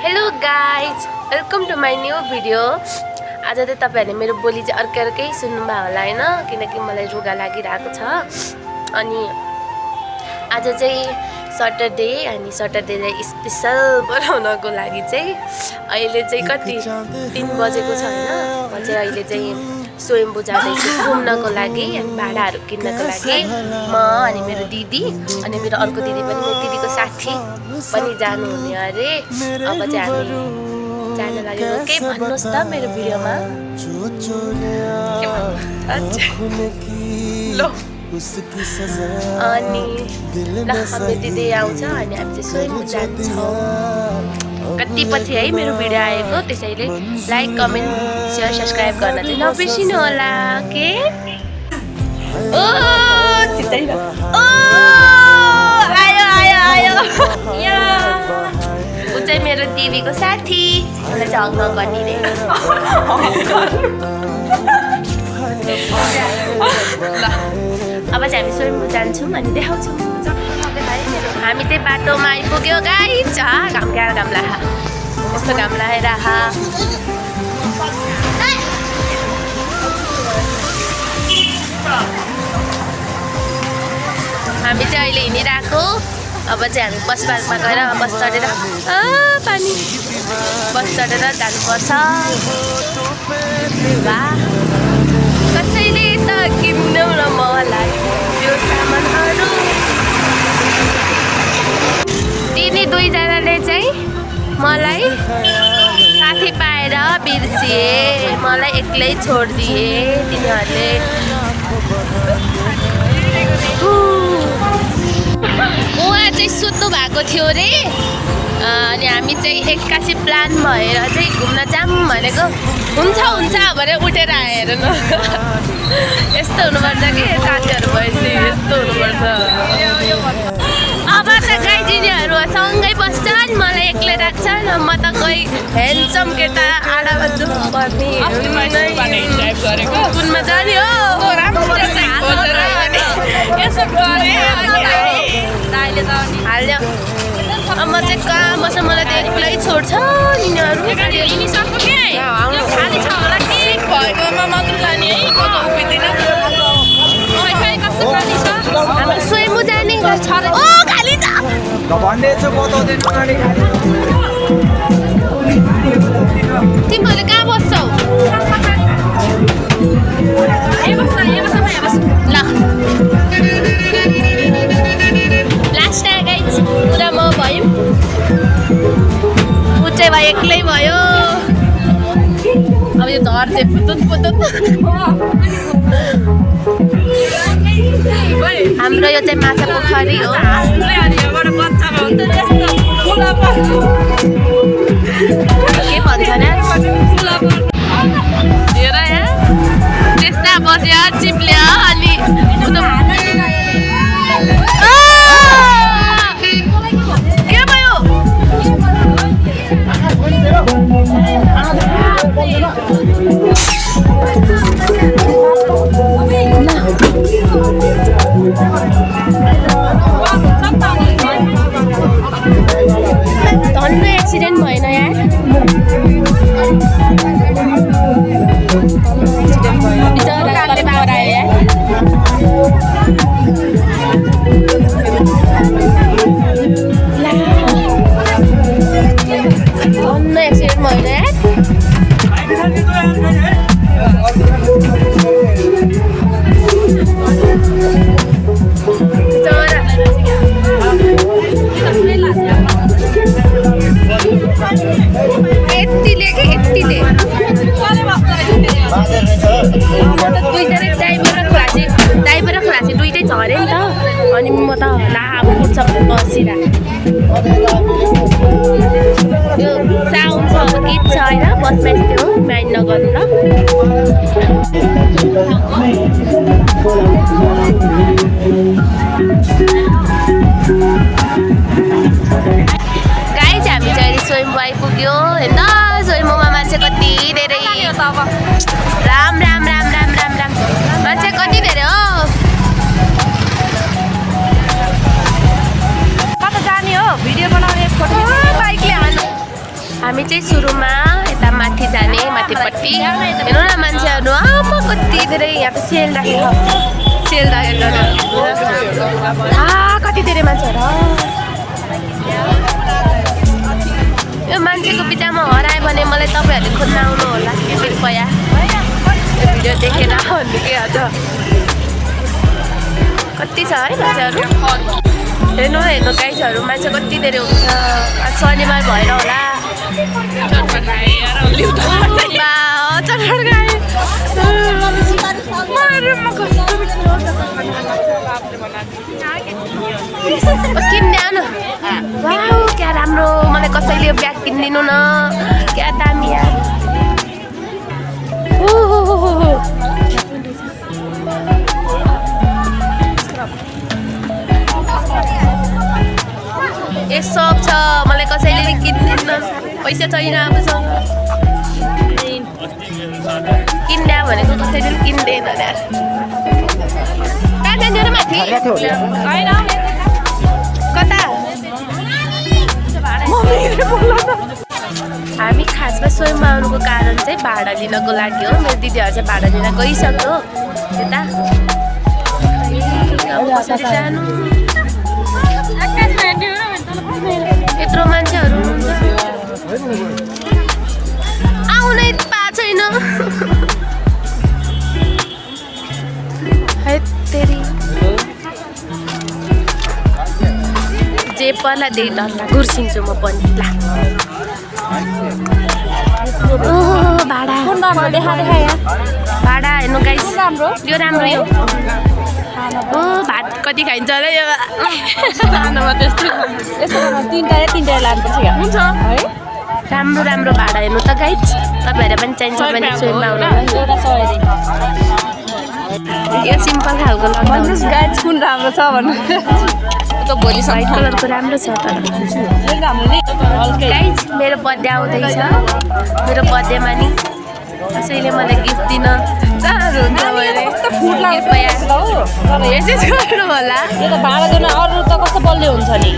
Hello guys, welcome to my new video. आज चाहिँ तपाईहरुले मेरो बोली चाहिँ अर्कै सुन्नुभयो होला हैन, किनकि मलाई रुगा लागिरहेको छ। अनि आज चाहिँ सटरडे अनि सटरडे स्पेशल बनाउनको लागि चाहिँ अहिले चाहिँ कति 3 बजेको छ हैन। म चाहिँ अहिले चाहिँ स्वयम्भू जाँदैछु घुम्नको लागि अनि भाडाहरु किन्नको लागि। म अनि मेरो दिदी अनि मेरो अर्को दिदी पनि, मेरो दिदीको साथी पनि जानु हुने अरे। अब चाहिँ हामी जान लागेको। के भन्नुस् त मेरो भिडियोमा के भन्नु? अनि ल हाम्रो दिदी आउँछ अनि हामी चाहिँ स्वयम्भू जान्छौँ। कति पछि है मेरो भिडियो आएको, त्यसैले लाइक कमेन्ट शेयर सब्स्क्राइब गर्न चाहिँ नबिर्सिनु होला। के ओ चित्तै र ओ आयो आयो आयो या उ चाहिँ मेरो दिदीको साथी। मलाई चाहिँ हग गर्ने रे। ल अब चाहिँ हामी स्वयम्भू जान्छौँ अनि देखाउँछौँ। हामी चाहिँ बाटोमा आइपुग्यो गाइस। घाम क्या घाम लाहा, यस्तो घाम लाएर हामी चाहिँ अहिले हिँडिरहेको। अब चाहिँ हामी बस पार्कमा गएर बस चढेर पानी बस चढेर जानुपर्छ। कसैले त किन्नु र मलाई त्यो सामानहरू। तिनी दुईजनाले चाहिँ मलाई साथी पाएर बिर्सिए, मलाई एक्लै छोडिदिए तिनीहरूले। उहाँ चाहिँ सुत्नु भएको थियो रे। अनि हामी चाहिँ एक्कासी प्लान भएर चाहिँ घुम्न जाऊँ भनेको। हुन्छ हुन्छ भनेर उठेर आएर न यस्तो हुनुपर्छ कि साथीहरू भएपछि यस्तो हुनुपर्छ। अब त गाइजिनीहरू सँगै बस्छन्, मलाई एक्लै राख्छन्। म त कोही ह्यान्डसम केटा आडा बज्नु पर्ने कुनमा जाने हो हाल्यो। अब म चाहिँ कहाँ बस्छ, मलाई त एक्लै छोड्छ यिनीहरू। खाली छ होला कि भएकोमा मात्र जाने है। हाम्रो स्वयम्भू जाने ओ खाली छ तिमीहरूले कहाँ बस्छौ? ल लास्ट टाइम गाइज पुरा म भयौँ। ऊ चाहिँ भयो एक्लै भयो। अब यो घर चाहिँ पुतुत हाम्रो यो चाहिँ माछा पोखरी हो। के भन्छ हेर यहाँ त्यस्ता बस्यो चिप्ल्यो अनि के भयो? धन्न एक्सिडेन्ट भएन यार। धन्न एक्सिडेन्ट भएन यार। यतिले के यतिले दुईजना ड्राइभर र खलासी दुइटै झरे नि त। अनि म त लाभ उठ्छ भने बसिरह यो साउन्ड छ गीत छ होइन बसमा यस्तो माइन्ड नगर्नु ल। गाइज हामी चाहिँ स्वयम्भू आइपुग्यो होइन। स्वयम्भूमा मान्छे कति धेरै राम राम राम राम राम राम मान्छे कति धेरै हो। कता जाने हो? भिडियो बनाउने फोटो बाइकले हाल्नु। हामी चाहिँ सुरुमा यता माथि जाने माथिपट्टि हेर्नु न मान्छेहरू कति धेरै यहाँ त सेल राखेको कति धेरै मान्छेहरू यो मान्छेको बित्थामा हरायो भने मलाई तपाईँहरूले खोज्न आउनु होला कृपया यो भिडियो देखेर भन्नु के अझ कति छ है मान्छेहरू हेर्नु गाइजहरू मान्छे कति धेरै हुन्छ आज शनिबार भएर होला किन्ने आउनु क्या राम्रो मलाई कसैले ब्याग किनिदिनु न क्या दामी ए सब छ मलाई कसैले किन्दिन्न पैसा छैन आफूसँग किन्दा भनेको कसैले किन्दैन कहाँ जान्छ र माथि कता हामी खासमा स्वयंमा आउनुको कारण चाहिँ भाडा लिनको लागि हो मेरो दिदीहरू चाहिँ भाडा लिन गइसक्यो यता कसरी जानु यत्रो मान्छेहरू आउनै पाएको छैन जे पर्ला त्यही डरला घुर्सिन्छु म पनि ला भाडा भाडा हेर्नु गाइस यो राम्रो यो भात कति खाइन्छ होला यो राम्रो राम्रो भाडा हेर्नु त गाइस तपाईँहरू पनि चाहिन्छ भने स्वयंमा आउनु यो सिम्पल खालको गाइस कुन राम्रो छ भन्नु भोलि व्हाइट कलरको राम्रो छ तर गाइस मेरो बर्थडे आउँदैछ मेरो बर्थडेमा नि कसैले मलाई गिफ्ट दिन चाहनुहुन्छ भने गर्नु होला अरू त कस्तो बलियो हुन्छ नि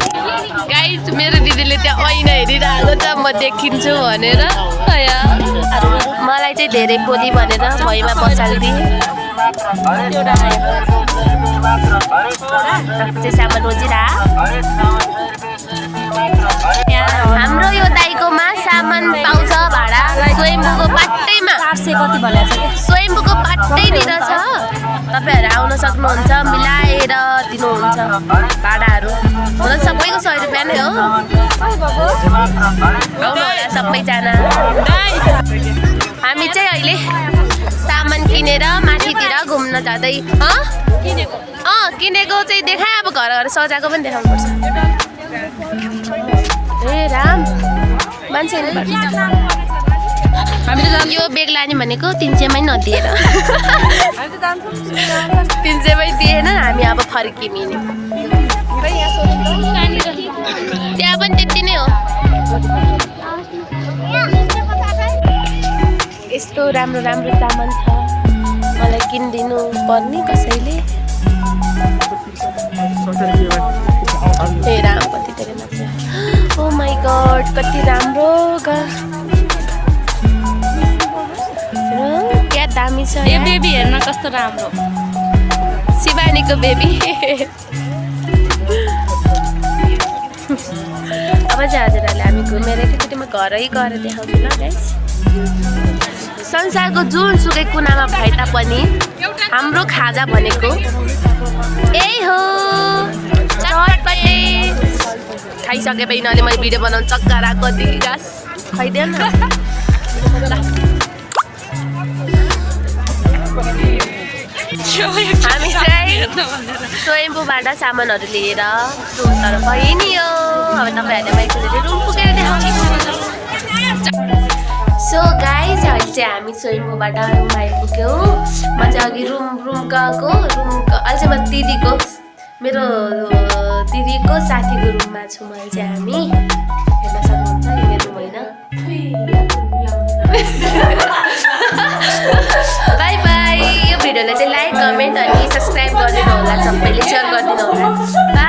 गाइस मेरो दिदीले त्यहाँ ऐना हेरिरहेको छ म देखिन्छु भनेर मलाई चाहिँ धेरै बोली भनेर भैमा बसालिदिए सामान रोजिरा हाम्रो यो दाइकोमा सामान पाउँछ भाडा स्वयम्भूको पाट्टैमा कति भनेको छ स्वयम्भूको पाट्टैतिर छ तपाईँहरू आउन सक्नुहुन्छ मिलाएर दिनुहुन्छ भाडाहरू हुन सबैको 100 रुपियाँ नै हो आउनु होला सबैजना हामी चाहिँ अहिले सामान किनेर माथितिर घुम्न जाँदै किनेको चाहिँ देखाएँ अब घर घर सजाएको पनि देखाउनुपर्छ ए राम मान्छे यो बेग लाने भनेको 300 मै नदिएर 300 मै दिएन हामी अब फर्किने त्यहाँ पनि त्यति नै हो यस्तो राम्रो राम्रो सामान छ मलाई किनिदिनु पर्ने कसैले ए राम कति धेरै मान्छे ओ माई गॉड कति राम्रो क्या दामी छ यो बेबी हेर्न कस्तो राम्रो शिवानीको बेबी अब चाहिँ हजुरहरूले हामी घुमेर एकैचोटिमा घरै गएर देखाउँछु ल गाइस संसारको जुनसुकै कुनामा भए तापनि हाम्रो खाजा भनेको यही हो चटपटे खाइसके पनि यिनीहरूले मैले भिडियो बनाउनु चक्कर आएको घाँस खाइदिएन हामी चाहिँ स्वयम्भूबाट सामानहरू लिएर रुमतर्फ हिँड्यो अब तपाईँहरूले मैले रुम पुगेर देखाउने सो गाइस अहिले चाहिँ हामी स्वयम्भूबाट रुम आइपुग्यौँ म चाहिँ अघि रुम गएको अहिले चाहिँ म मेरो दिदीको साथीको रुममा छु मैले चाहिँ हामी हेर्न सक्नुहुन्छ यो मेरो रुम होइन बाई बाई यो भिडियोलाई चाहिँ लाइक कमेन्ट अनि सब्सक्राइब गरिदिनु होला सबैले सेयर गरिदिनु होला